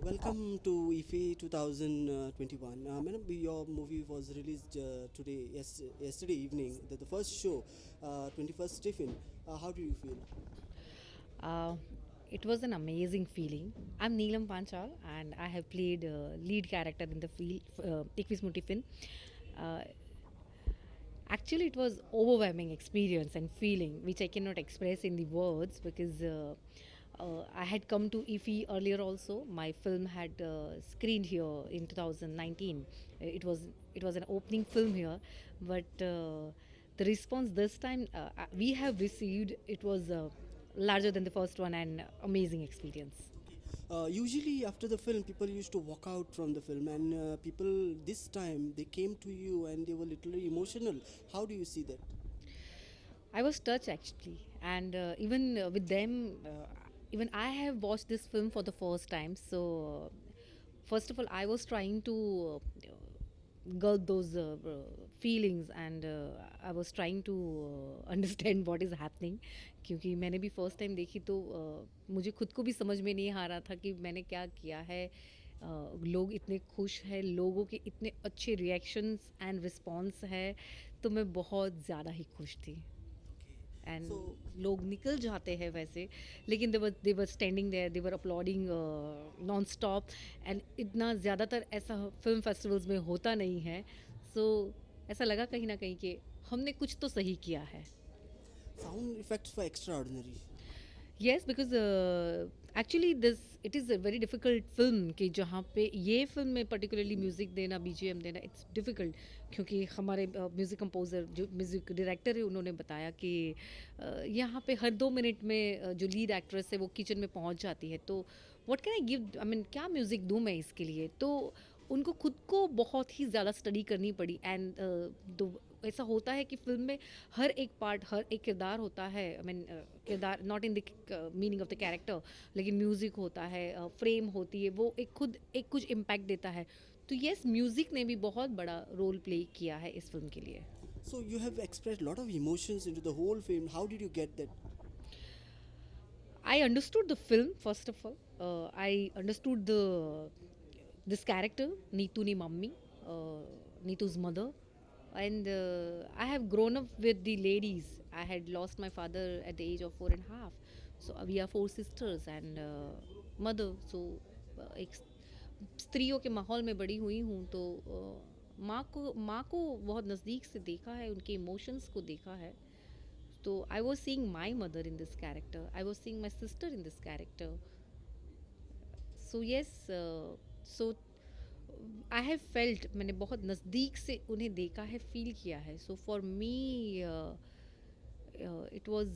Welcome to IFE 2021. Madam, your movie was released yesterday evening, the first show, 21st Stephen. How do you feel? Uh, it was an amazing feeling. I'm Neelam Panchal and I have played lead character in the film Ikvis Mutifin. Uh, Actually, it was overwhelming experience and feeling which I cannot express in the words because I had come to IFI earlier also. My film had screened here in 2019. It was an opening film here, but the response this time we have received it was larger than the first one and amazing experience. Usually, after the film, people used to walk out from the film, and people this time they came to you and they were literally emotional. How do you see that? I was touched actually, and even with them, even I have watched this film for the first time. So, first of all, I was trying to gulp those feelings, and I was trying to understand what is happening. क्योंकि मैंने भी first time देखी तो मुझे खुद को भी समझ में नहीं आ रहा था कि मैंने क्या किया है. लोग इतने खुश हैं, लोगों के इतने अच्छे रिएक्शंस एंड रिस्पॉन्स है, तो मैं बहुत ज़्यादा ही खुश थी. Okay. So, एंड लोग निकल जाते हैं वैसे, लेकिन they were standing there, they were uploading non stop. And इतना ज़्यादातर ऐसा फिल्म फेस्टिवल्स में होता नहीं है. सो ऐसा लगा कहीं ना कहीं कि हमने कुछ तो सही किया है. sound effects were extraordinary. Yes, because actually this it is a very difficult film कि जहाँ पे ये फिल्म में पर्टिकुलरली म्यूज़िक देना, बीजीएम देना, इट्स डिफ़िकल्ट. क्योंकि हमारे म्यूज़िक कंपोज़र जो म्यूज़िक डायरेक्टर है उन्होंने बताया कि यहाँ पे हर 2 मिनट में जो लीड एक्ट्रेस है वो किचन में पहुँच जाती है. तो what can I give, I mean क्या म्यूज़िक दूँ मैं इसके लिए. तो उनको खुद को बहुत ही ज़्यादा स्टडी करनी पड़ी. एंड ऐसा होता है कि फिल्म में हर एक पार्ट, हर एक किरदार होता है. आई मीन किरदार not in the meaning of the character, लेकिन म्यूज़िक होता है, फ्रेम होती है, वो एक खुद एक कुछ इम्पैक्ट देता है. तो यस, म्यूज़िक ने भी बहुत बड़ा रोल प्ले किया है इस फिल्म के लिए. So, you have expressed a lot of emotions into the whole film. How did you get that? I understood the film first of all. I understood the this character Neetu ni mummy, Neetu's mother, and I have grown up with the ladies. I had lost my father at the age of 4.5, so we are four sisters and mother. So एक स्त्रियों के माहौल में बड़ी हुई हूँ, तो माँ को बहुत नज़दीक से देखा है, उनके इमोशंस को देखा है. So I was seeing my mother in this character. I was seeing my sister in this character. So yes, so I have felt, मैंने बहुत नज़दीक से उन्हें देखा है, फील किया है. So for me, it was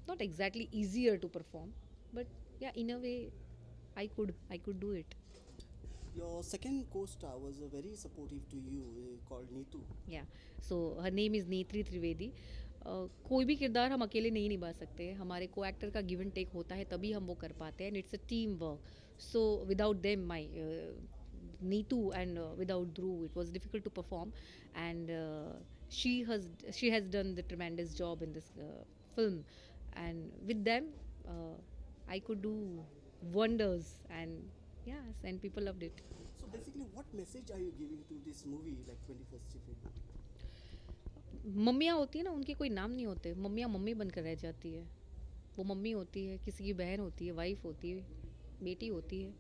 not exactly easier to perform, but yeah, in a way, I could do it. Your second co-star was very supportive to you, called Neetu. या सो हर नेम इज़ नेत्री त्रिवेदी. कोई भी किरदार हम अकेले नहीं निभा सकते. हमारे को एक्टर का गिव एंड टेक होता है, तभी हम वो कर पाते हैं. And it's a team work. So without them my Neetu and without Dhruv it was difficult to perform. And she has done the tremendous job in this film. And with them, I could do wonders. And yes, and people loved it. So basically, what message are you giving to this movie, like 21st Stephen? मम्मियाँ होती है ना, उनके कोई नाम नहीं होते. मम्मियाँ mummy बनकर रह जाती है. वो मम्मी होती है, किसी की बहन होती है, वाइफ होती है, बेटी होती है,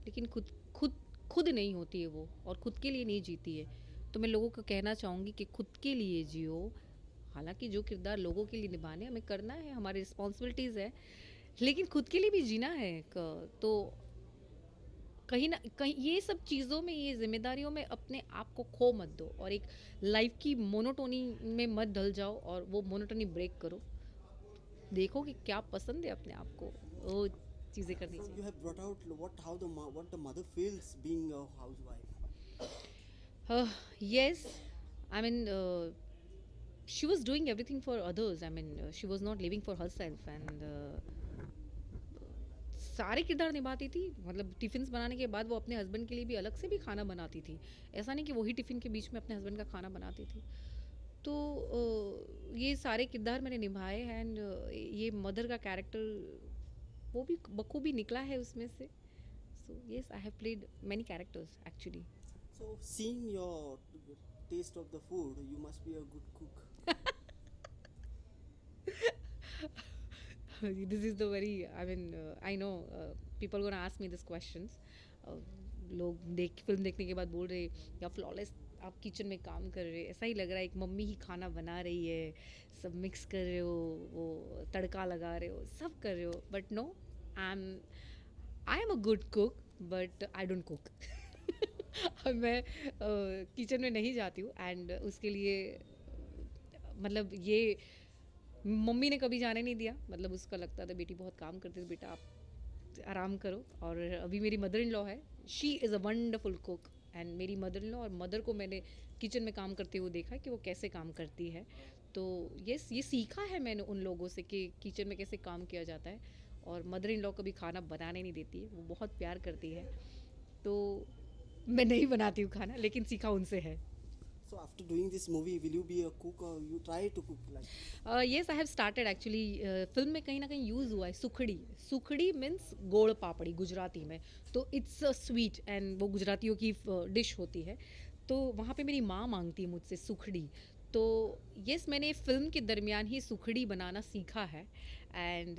लेकिन खुद खुद खुद नहीं होती है वो, और खुद के लिए नहीं जीती है. तो मैं लोगों को कहना चाहूँगी कि खुद के लिए जियो. हालांकि जो किरदार लोगों के लिए निभाने हमें करना है, हमारी रिस्पॉन्सिबिलिटीज़ है, लेकिन खुद के लिए भी जीना है. तो कहीं ना कहीं ये सब चीज़ों में, ये जिम्मेदारियों में अपने आप को खो मत दो, और एक लाइफ की मोनोटोनी में मत ढल जाओ, और वो मोनोटोनी ब्रेक करो. देखो कि क्या पसंद है अपने आप को, वो चीज़ें करनी So you चाहिए. have brought out what the mother feels being a housewife. Yes, I mean, she was doing everything for others. I mean, she was not living for herself. And सारे किरदार निभाती थी. मतलब टिफ़िन्स बनाने के बाद वो अपने हस्बैंड के लिए भी अलग से भी खाना बनाती थी. ऐसा नहीं कि वही टिफ़िन के बीच में अपने हस्बैंड का खाना बनाती थी. तो ये सारे किरदार मैंने निभाए हैं. एंड ये मदर का कैरेक्टर वो भी बखूबी निकला है उसमें से. So yes, I have played many characters actually. So, seeing your taste of the food, you must be a good cook. This is the very, I mean, I know people gonna ask me this questions. uh, लोग देख film देखने के बाद बोल रहे या flawless आप kitchen में काम कर रहे, ऐसा ही लग रहा है एक मम्मी ही खाना बना रही है, सब मिक्स कर रहे हो, वो तड़का लगा रहे हो, सब कर रहे हो, but no, I am a good cook, but I don't cook. मैं किचन में नहीं जाती हूँ, एंड उसके लिए मतलब ये मम्मी ने कभी जाने नहीं दिया. मतलब उसका लगता था बेटी बहुत काम करती है, बेटा आप आराम करो. और अभी मेरी मदर इन लॉ है, she is a wonderful cook, and मेरी मदर इन लॉ और मदर को मैंने किचन में काम करते हुए देखा कि वो कैसे काम करती है. तो ये सीखा है मैंने उन लोगों से कि किचन में कैसे काम किया जाता है. और मदर इन लॉ कभी खाना बनाने नहीं देती है, वो बहुत प्यार करती है. तो मैं नहीं बनाती हूँ खाना, लेकिन सीखा उनसे है. So, after doing this movie, will you be a cook or you try to cook like? Yes, I have started actually. Film में कहीं ना कहीं यूज़ हुआ है सुखड़ी. सुखड़ी मीन्स गोड़ पापड़ी गुजराती में. तो इट्स अ स्वीट, एंड वो गुजरातियों की डिश होती है. तो वहाँ पे मेरी माँ मांगती है मुझसे सुखड़ी. तो यस, मैंने फिल्म के दरमियान ही सुखड़ी बनाना सीखा है. एंड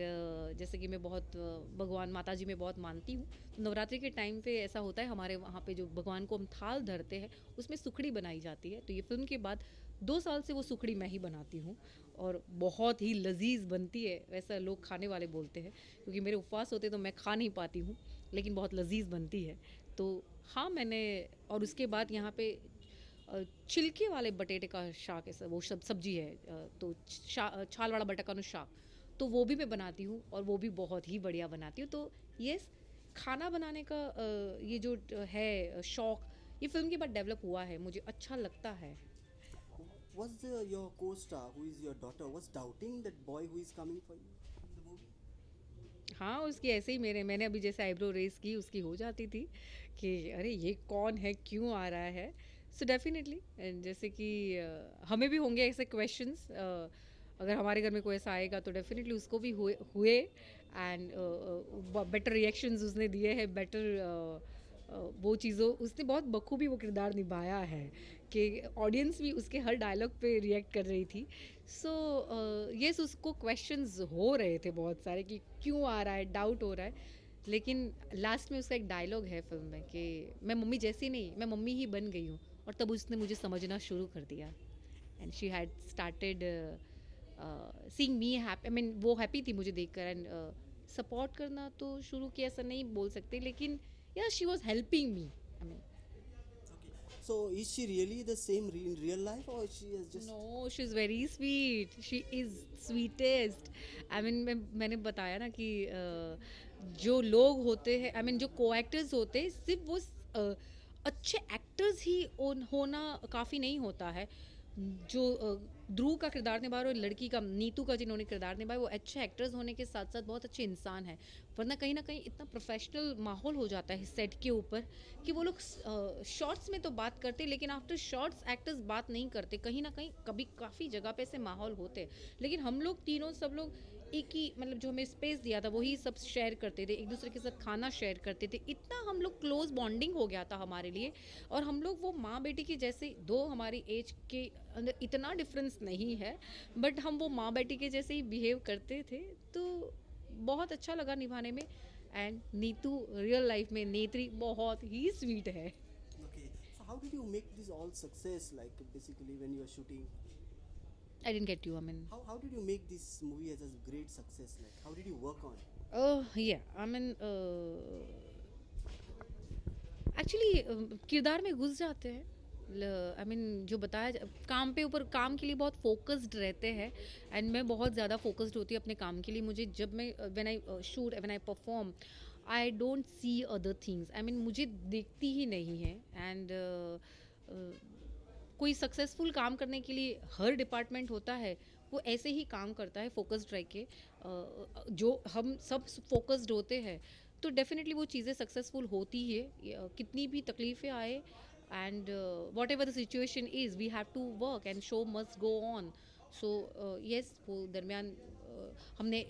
जैसे कि मैं बहुत भगवान माता जी में बहुत मानती हूँ. तो नवरात्रि के टाइम पे ऐसा होता है हमारे वहाँ पे, जो भगवान को हम थाल धरते हैं उसमें सुखड़ी बनाई जाती है. तो ये फिल्म के बाद 2 साल से वो सुखड़ी मैं ही बनाती हूँ, और बहुत ही लजीज बनती है, वैसा लोग खाने वाले बोलते हैं. क्योंकि मेरे उपवास होते तो मैं खा नहीं पाती हूँ, लेकिन बहुत लजीज बनती है. तो हाँ, मैंने, और उसके बाद यहाँ पे छिलके वाले बटेटे का शाक है, वो सब सब्जी है. तो छाल वाला बटाकानु शाक, तो वो भी मैं बनाती हूँ, और वो भी बहुत ही बढ़िया बनाती हूँ. तो यस, खाना बनाने का ये जो है शौक, ये फिल्म के बाद डेवलप हुआ है, मुझे अच्छा लगता है. Was your co-star, who is your daughter, was doubting that boy who is coming for you in the movie? हाँ, उसकी ऐसे ही मैंने अभी जैसे आईब्रो रेस की, उसकी हो जाती थी कि अरे ये कौन है, क्यों आ रहा है. सो डेफिनेटली, जैसे कि हमें भी होंगे ऐसे क्वेश्चंस. अगर हमारे घर में कोई ऐसा आएगा तो डेफिनेटली उसको भी हुए. एंड बेटर रिएक्शंस उसने दिए हैं, बेटर वो चीज़ों, उसने बहुत बखूबी वो किरदार निभाया है कि ऑडियंस भी उसके हर डायलॉग पे रिएक्ट कर रही थी. सो यस, उसको क्वेश्चंस हो रहे थे बहुत सारे कि क्यों आ रहा है, डाउट हो रहा है. लेकिन लास्ट में उसका एक डायलॉग है फिल्म में कि मैं मम्मी जैसी नहीं, मैं मम्मी ही बन गई हूँ. और तब उसने मुझे समझना शुरू कर दिया, and she had started seeing me happy. I mean वो हैप्पी थी मुझे देखकर, एंड सपोर्ट करना तो शुरू किया ऐसा नहीं बोल सकते, लेकिन या she was helping me. I mean, Okay. So, is she really the same in real life, or she is just? No, she is very sweet, she is sweetest. I mean, मैंने बताया ना कि जो लोग होते हैं, आई मीन जो को एक्टर्स होते हैं, सिर्फ वो अच्छे एक्टर्स ही होना काफ़ी नहीं होता है. जो ध्रुव का किरदार निभा रहे, और लड़की का नीतू का जिन्होंने किरदार निभाया, वो अच्छे एक्टर्स होने के साथ साथ बहुत अच्छे इंसान हैं. वरना कहीं ना कहीं इतना प्रोफेशनल माहौल हो जाता है सेट के ऊपर कि वो लोग शॉर्ट्स में तो बात करते, लेकिन आफ्टर शॉर्ट्स एक्टर्स बात नहीं करते. कहीं ना कहीं कभी काफ़ी जगह पे ऐसे माहौल होते हैं, लेकिन हम लोग तीनों सब लोग एक ही, मतलब जो हमें स्पेस दिया था वही सब शेयर करते थे, एक दूसरे के साथ खाना शेयर करते थे. इतना हम लोग क्लोज बॉन्डिंग हो गया था हमारे लिए. और हम लोग वो माँ बेटी की जैसे, दो हमारी एज के अंदर इतना डिफरेंस नहीं है, बट हम वो माँ बेटी के जैसे ही बिहेव करते थे. तो बहुत अच्छा लगा निभाने में. एंड नीतू रियल लाइफ में नेत्री बहुत ही स्वीट है. Okay. So, how did you make this all success? Like basically, when you are shooting, I didn't get you, I mean. how did you make this movie as a great success? Like, how did you work on? या I mean, actually किरदार में घुस जाते हैं. I mean जो बताया काम पे ऊपर, काम के लिए बहुत फोकस्ड रहते हैं, एंड मैं बहुत ज़्यादा फोकस्ड होती हूँ अपने काम के लिए. मुझे जब मैं when I shoot, when I perform, I don't see other things. I mean मुझे देखती ही नहीं है. एंड कोई सक्सेसफुल काम करने के लिए हर डिपार्टमेंट होता है, वो ऐसे ही काम करता है फोकस्ड रह के. जो हम सब फोकस्ड होते हैं तो डेफिनेटली वो चीज़ें सक्सेसफुल होती है, कितनी भी तकलीफ़ें आए. And whatever the situation is, we have to work and show must go on. So yes, वो दरमियान हमने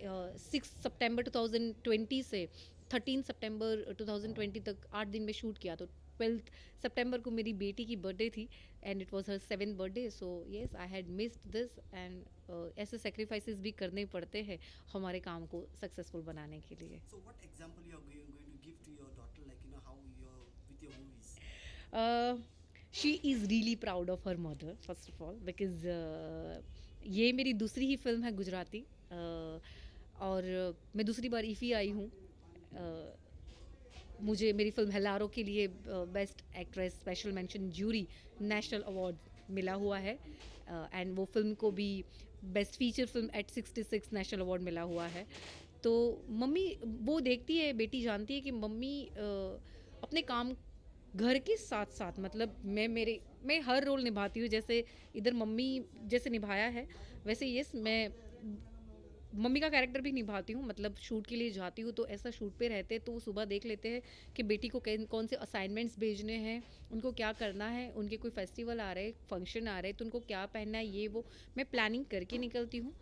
6 सितंबर 2020 से 13 सितंबर 2020 तक 8 दिन में शूट किया, तो 12 सितंबर को मेरी बेटी की बर्थडे थी and it was her 7th birthday, so yes I had missed this and ऐसे सेक्रीफाइसेस भी करने पड़ते हैं हमारे काम को सक्सेसफुल बनाने के लिए. So what example you are going to give to your daughter, like how you're with your movies? She is really proud of her mother first of all because ये मेरी दूसरी ही फिल्म है गुजराती, और मैं दूसरी बार ईफ़ी आई हूँ. मुझे मेरी फिल्म हेलारो के लिए best actress special mention jury national award मिला हुआ है, एंड वो फिल्म को भी best feature film at 66 national award मिला हुआ है. तो मम्मी वो देखती है, बेटी जानती है कि मम्मी अपने काम घर के साथ साथ, मतलब मैं हर रोल निभाती हूँ. जैसे इधर मम्मी जैसे निभाया है वैसे यस मैं मम्मी का कैरेक्टर भी निभाती हूँ. मतलब शूट के लिए जाती हूँ तो ऐसा शूट पे रहते हैं तो वो सुबह देख लेते हैं कि बेटी को कौन से असाइनमेंट्स भेजने हैं, उनको क्या करना है, उनके कोई फेस्टिवल आ रहे, फंक्शन आ रहे तो उनको क्या पहनना है, ये वो मैं प्लानिंग करके निकलती हूँ.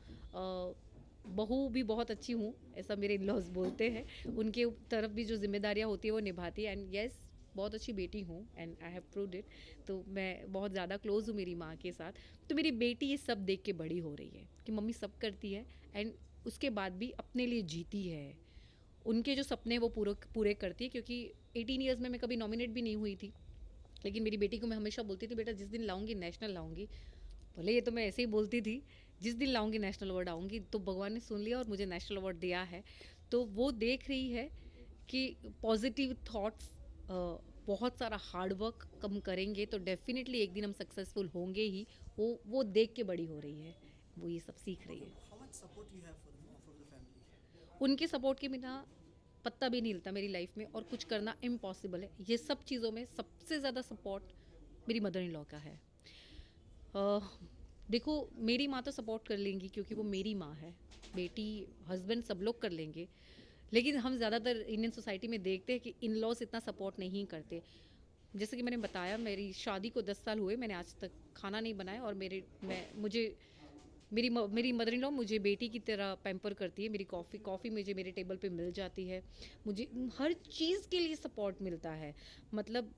बहू भी बहुत अच्छी हूँ ऐसा मेरे इन-लॉज बोलते हैं. उनके तरफ भी जो जिम्मेदारियाँ होती है वो निभाती है, एंड यस बहुत अच्छी बेटी हूँ and I have proved it. तो मैं बहुत ज़्यादा क्लोज हूँ मेरी माँ के साथ. तो मेरी बेटी ये सब देख के बड़ी हो रही है कि मम्मी सब करती है एंड उसके बाद भी अपने लिए जीती है. उनके जो सपने वो पूरे पूरे करती है, क्योंकि 18 ईयर्स में मैं कभी नॉमिनेट भी नहीं हुई थी, लेकिन मेरी बेटी को मैं हमेशा बोलती थी बेटा जिस दिन लाऊंगी नेशनल लाऊंगी. भले ये तो मैं ऐसे ही बोलती थी, जिस दिन लाऊंगी नेशनल अवार्ड आऊँगी. तो भगवान ने सुन लिया और मुझे नेशनल अवार्ड दिया है. तो वो देख रही है कि पॉजिटिव थॉट्स, बहुत सारा हार्ड वर्क कम करेंगे तो डेफिनेटली एक दिन हम सक्सेसफुल होंगे ही. वो देख के बड़ी हो रही है, वो ये सब सीख रही है. How much support you have from the family? उनके सपोर्ट के बिना पत्ता भी नहीं हिलता मेरी लाइफ में, और कुछ करना इम्पॉसिबल है. ये सब चीज़ों में सबसे ज़्यादा सपोर्ट मेरी मदर इन लॉ का है. देखो मेरी माँ तो सपोर्ट कर लेंगी क्योंकि वो मेरी माँ है, बेटी हस्बैंड सब लोग कर लेंगे, लेकिन हम ज़्यादातर इंडियन सोसाइटी में देखते हैं कि इन लॉज इतना सपोर्ट नहीं करते. जैसे कि मैंने बताया मेरी शादी को 10 साल हुए, मैंने आज तक खाना नहीं बनाया, और मेरी मदर इन लॉ मुझे बेटी की तरह पैम्पर करती है. मेरी कॉफ़ी मुझे मेरे टेबल पे मिल जाती है. मुझे हर चीज़ के लिए सपोर्ट मिलता है. मतलब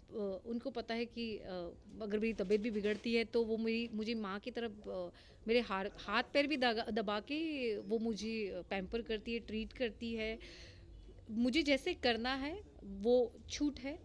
उनको पता है कि अगर मेरी तबीयत भी बिगड़ती है तो वो मुझे माँ की तरफ मेरे हाथ पैर भी दबा के वो मुझे पैम्पर करती है, ट्रीट करती है. मुझे जैसे करना है वो छूट है.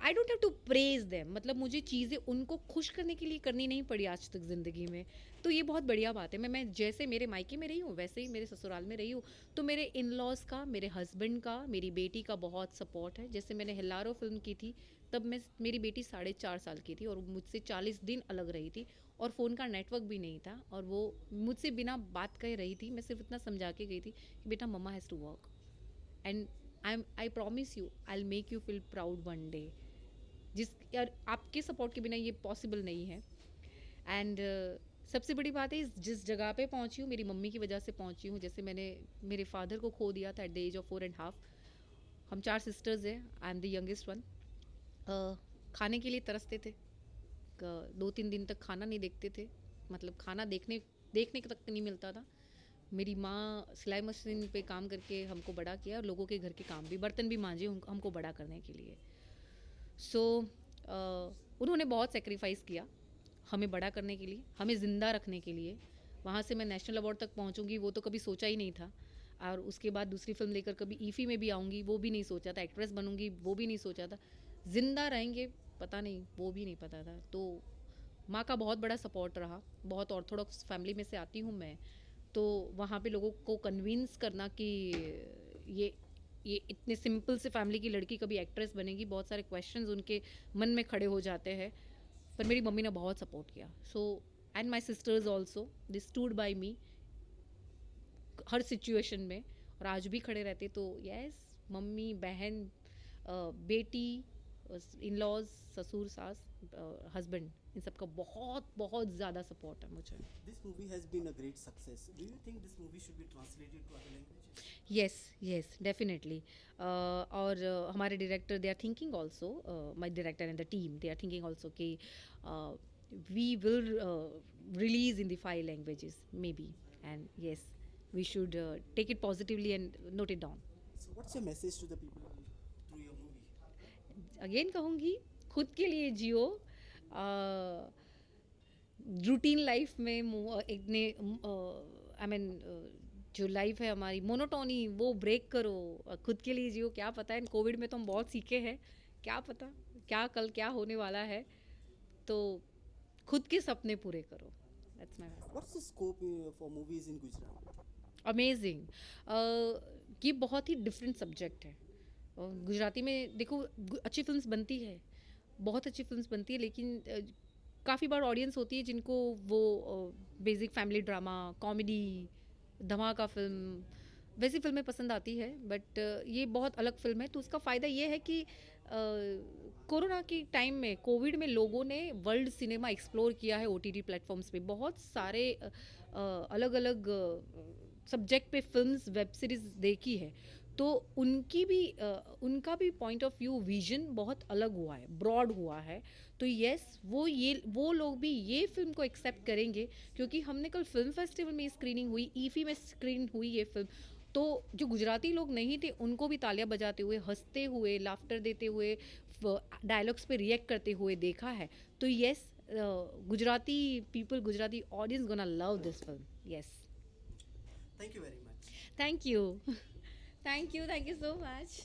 I don't have to praise them, मतलब मुझे चीज़ें उनको खुश करने के लिए करनी नहीं पड़ी आज तक ज़िंदगी में. तो ये बहुत बढ़िया बात है. मैं जैसे मेरे मायके में रही हूँ वैसे ही मेरे ससुराल में रही हूँ. तो मेरे इन लॉज का, मेरे हस्बैंड का, मेरी बेटी का बहुत सपोर्ट है. जैसे मैंने हिलारो फिल्म की थी तब मेरी बेटी 4.5 साल की थी और मुझसे 40 दिन अलग रही थी, और फ़ोन का नेटवर्क भी नहीं था, और वो मुझसे बिना बात कहे रही थी. मैं सिर्फ इतना समझा के गई थी कि बेटा mama has to work and I promise you I will make you feel proud one day. जिस यार आपके सपोर्ट के बिना ये पॉसिबल नहीं है. एंड सबसे बड़ी बात है जिस जगह पे पहुंची हूँ मेरी मम्मी की वजह से पहुंची हूँ. जैसे मैंने मेरे फादर को खो दिया था एट द एज ऑफ 4.5. हम 4 सिस्टर्स हैं, I am the youngest one. खाने के लिए तरसते थे, 2-3 दिन तक खाना नहीं देखते थे, मतलब खाना देखने तक नहीं मिलता था. मेरी माँ सिलाई मशीन पे काम करके हमको बड़ा किया, और लोगों के घर के काम भी, बर्तन भी मांजे हमको बड़ा करने के लिए. सो उन्होंने बहुत सेक्रीफाइस किया हमें बड़ा करने के लिए, हमें ज़िंदा रखने के लिए. वहाँ से मैं नेशनल अवार्ड तक पहुँचूँगी वो तो कभी सोचा ही नहीं था, और उसके बाद दूसरी फिल्म लेकर कभी ईफ़ी में भी आऊँगी वो भी नहीं सोचा था, एक्ट्रेस बनूँगी वो भी नहीं सोचा था, ज़िंदा रहेंगे पता नहीं वो भी नहीं पता था. तो माँ का बहुत बड़ा सपोर्ट रहा. बहुत ऑर्थोडॉक्स फैमिली में से आती हूँ मैं, तो वहाँ पे लोगों को कन्विंस करना कि ये इतने सिंपल से फैमिली की लड़की कभी एक्ट्रेस बनेगी, बहुत सारे क्वेश्चंस उनके मन में खड़े हो जाते हैं. पर मेरी मम्मी ने बहुत सपोर्ट किया. So and my sisters also they stood by me her situation में, और आज भी खड़े रहते. तो यस मम्मी, बहन, बेटी, इन लॉज, ससुर सास, हस्बैंड, इन सब का बहुत बहुत ज़्यादा सपोर्ट है मुझे. This movie has been a great success. Do you think this movie should be translated to other languages? Yes, definitely. और हमारे director they are thinking also, my director and the team they are thinking also कि we will release in the 5 languages maybe, and yes we should take it positively and note it down. So what's your message to the people through your movie? Again कहूँगी, खुद के लिए जियो. Routine life में इतने I mean जो life है हमारी monotony वो ब्रेक करो. खुद के लिए जियो. क्या पता है कोविड में तो हम बहुत सीखे हैं. क्या पता क्या कल क्या होने वाला है. तो खुद के सपने पूरे करो. That's my. What's the scope for movies in Gujarat? Amazing. ये बहुत ही डिफरेंट सब्जेक्ट है. गुजराती में देखो अच्छी फिल्म्स बनती है, बहुत अच्छी फिल्म्स बनती है, लेकिन काफ़ी बार ऑडियंस होती है जिनको वो बेसिक फैमिली ड्रामा, कॉमेडी, धमाका फिल्म, वैसी फिल्में पसंद आती है. बट ये बहुत अलग फिल्म है. तो उसका फ़ायदा ये है कि कोरोना के टाइम में, कोविड में लोगों ने वर्ल्ड सिनेमा एक्सप्लोर किया है ओटीटी प्लेटफॉर्म्स पे. बहुत सारे अलग अलग सब्जेक्ट पे फिल्म्स, वेब सीरीज़ देखी है. तो उनका भी पॉइंट ऑफ व्यू, विजन बहुत अलग हुआ है, ब्रॉड हुआ है. तो यस, वो लोग भी ये फिल्म को एक्सेप्ट करेंगे, क्योंकि हमने कल फिल्म फेस्टिवल में स्क्रीनिंग हुई, ईफी में स्क्रीन हुई ये फिल्म. तो जो गुजराती लोग नहीं थे उनको भी तालियां बजाते हुए, हंसते हुए, लाफ्टर देते हुए, डायलॉग्स पे रिएक्ट करते हुए देखा है. तो yes, Gujarati people, Gujarati audience gonna love this film. Yes. Thank you very much. Thank you. Thank you. Thank you so much.